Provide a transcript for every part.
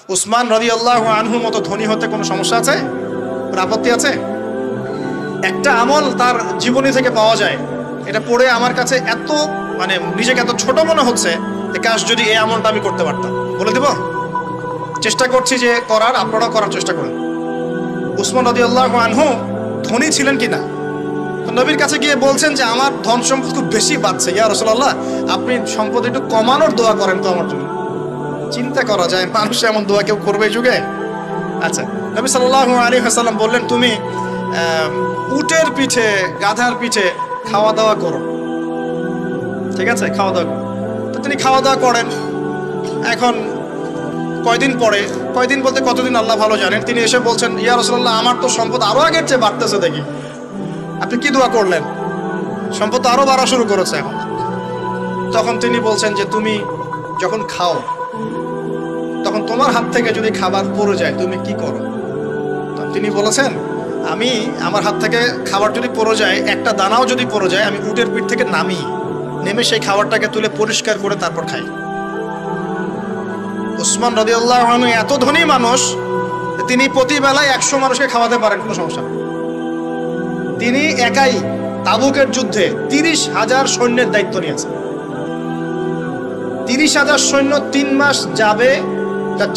উসমান রাদিয়াল্লাহু আনহুর মতো ধনী হতে কোনো সমস্যা আছে? কোনো আপত্তি আছে? একটা আমল তার জীবনী থেকে পাওয়া যায়, এটা পড়ে আমার কাছে এত নিজেকে এত ছোট মনে হচ্ছে যে কাশ যদি এই আমলটা আমি করতে পারতাম। বলে দিব? চেষ্টা করছি যে করার, আপনারাও করার চেষ্টা করেন। উসমান রাদিয়াল্লাহু আনহু ধনী ছিলেন কিনা? তো নবীর কাছে গিয়ে বলছেন যে আমার ধন সম্পদ খুব বেশি বাড়ছে, ইয়া রাসূলুল্লাহ আপনি সম্পদ একটু কমানোর দোয়া করেন তো আমার জন্য। চিন্তা করা যায় মানুষ এমন দোয়া কেউ করবে এই যুগে? আচ্ছা, নবী সাল্লাল্লাহু আলাইহি ওয়াসাল্লাম বললেন তুমি উটের পিঠে, গাধার পিঠে খাওয়া দাওয়া করো। ঠিক আছে, খাওয়া দাওয়া করো। তো তিনি খাওয়া দাওয়া করেন। এখন কয়দিন পরে, কয়দিন বলতে কতদিন আল্লাহ ভালো জানেন, তিনি এসে বলছেন ইয়া রাসূলুল্লাহ আমার তো সম্পদ আরো আগের চেয়ে বাড়তেছে, দেখি আপনি কি দোয়া করলেন? সম্পদ আরো বাড়া শুরু করেছে এখন। তখন তিনি বলছেন যে তুমি যখন খাও তখন তোমার হাত থেকে যদি খাবার পড়ে যায় তুমি কি করো? তিনি বলেছেন আমি আমার হাত থেকে খাবার যদি পড়ে যায়, একটা দানাও যদি পড়ে যায়, আমি উটের পিঠ থেকে নেমে সেই খাবারটাকে তুলে পরিষ্কার করে তারপর খাই। উসমান রাদিয়াল্লাহু আনহু এত ধনী মানুষ, তিনি প্রতি বেলায় 100 মানুষকে খাওয়াতে পারেন, কোনো সমস্যা নেই। তিনি একাই তাবুকের যুদ্ধে 30,000 সৈন্যের দায়িত্ব নিয়েছেন। 30,000 সৈন্য 3 মাস যাবে,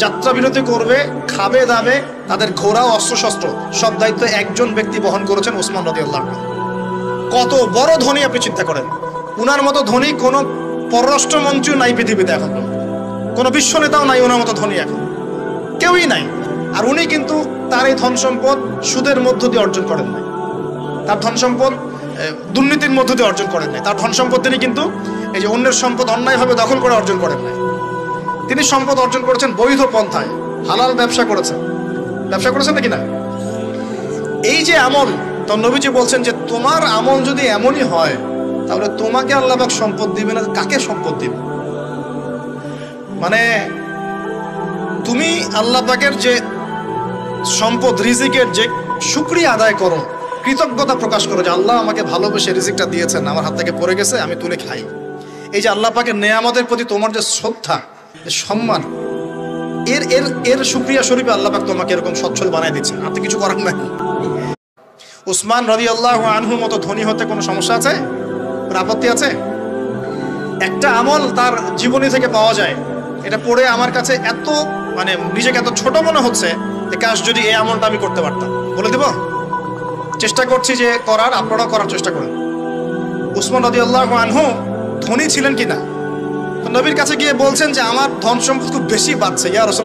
যাত্রা বিরতি করবে, খাবে দাবে, তাদের ঘোড়া অস্ত্রশস্ত্র সব দায়িত্ব একজন ব্যক্তি বহন করেছেন, উসমান রাদিয়াল্লাহু আনহু। কত বড় ধনী আপনি চিন্তা করেন। উনার মতো ধনী কোনো পররাষ্ট্রমন্ত্রী নাই পৃথিবীতে, এখন কোনো বিশ্ব নেতাও নাই ওনার মতো ধনী, এখন কেউই নাই। আর উনি কিন্তু তার এই ধন সম্পদ সুদের মধ্য দিয়ে অর্জন করেন নাই, তার ধন সম্পদ দুর্নীতির মধ্য দিয়ে অর্জন করেন নাই। তার ধন সম্পদ তিনি কিন্তু এই যে অন্যের সম্পদ অন্যায়ভাবে দখল করে অর্জন করেন নাই। তিনি সম্পদ অর্জন করেছেন বৈধ পন্থায়, হালাল ব্যবসা করেছেন নাকি না? এই যে আমল, তো নবীজি বলছেন যে তোমার আমল যদি এমনই হয় তাহলে তোমাকে আল্লাহ পাক সম্পদ দিবে না, কাকে সম্পদ দিবে? তুমি আল্লাহ পাকের যে সম্পদ, রিজিকের যে শুকরিয়া আদায় করো, কৃতজ্ঞতা প্রকাশ করো যে আল্লাহ আমাকে ভালোবেসে রিজিকটা দিয়েছেন, আমার হাত থেকে পড়ে গেছে, আমি তুলে খাই। এই যে আল্লাহ পাকের নেয়ামতের প্রতি তোমার যে শ্রদ্ধা, সম্মান, এর শুকরিয়া স্বরূপে আল্লাহ পাক তোমাকে এরকম সচ্ছল বানায় দিচ্ছেন, আপনি কিছু করার নাই। উসমান রাদিয়াল্লাহু আনহুর মতো ধনী হতে কোনো সমস্যা আছে? কোনো আপত্তি আছে? একটা আমল তার জীবনী থেকে পাওয়া যায়, এটা পড়ে আমার কাছে এত নিজেকে এত ছোট মনে হচ্ছে যে কাশ যদি এই আমলটা আমি করতে পারতাম। বলে দিব? চেষ্টা করছি যে করার, আপনারাও করার চেষ্টা করেন। উসমান রাদিয়াল্লাহু আনহু ধনী ছিলেন কিনা? তো নবীর কাছে গিয়ে বলছেন যে আমার ধন সম্পদ খুব বেশি বাড়ছে, ইয়া রাসূলুল্লাহ